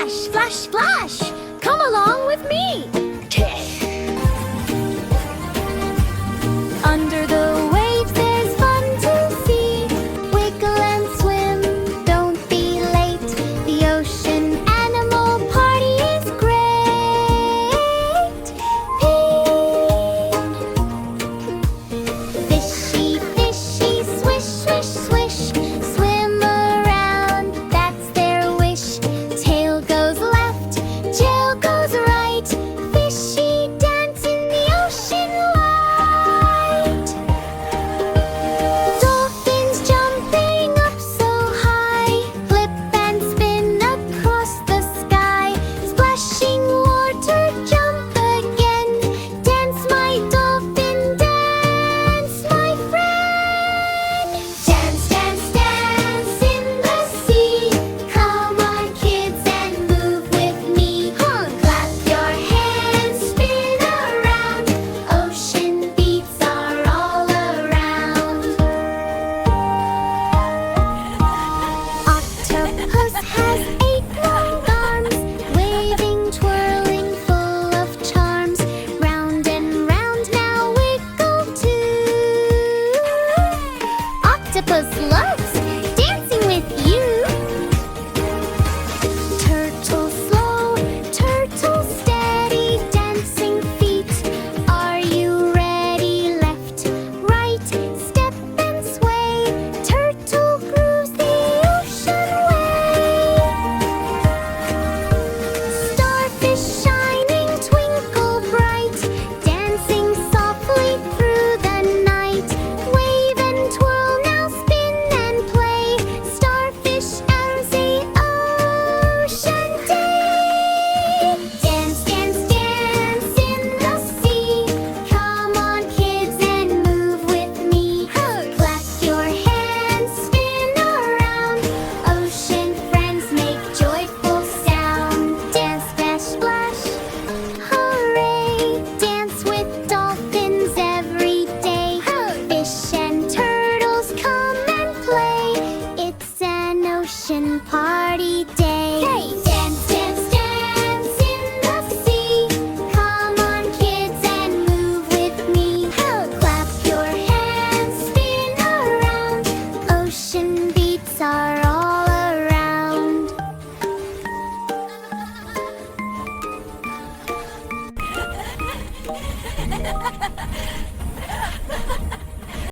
Splash, splash, splash! Come along with me! Under the waves there's fun to see. Wiggle and swim, don't be late. The ocean animal party is great. Ping! Fishy, fishy, swish, swish, swish. Swim around, that's their wish. Tail goes left, tail goes right. Fishy dance in the ocean light. Dolphins jumping up so high, flip and spin across the sky. Splashing water, jump again. Dance, my dolphin, dance, my friend. Dance, dance, dance in the sea. Come on, kids, and move with me. Clap your hands, spin around. Ocean beats are all around. Octopus has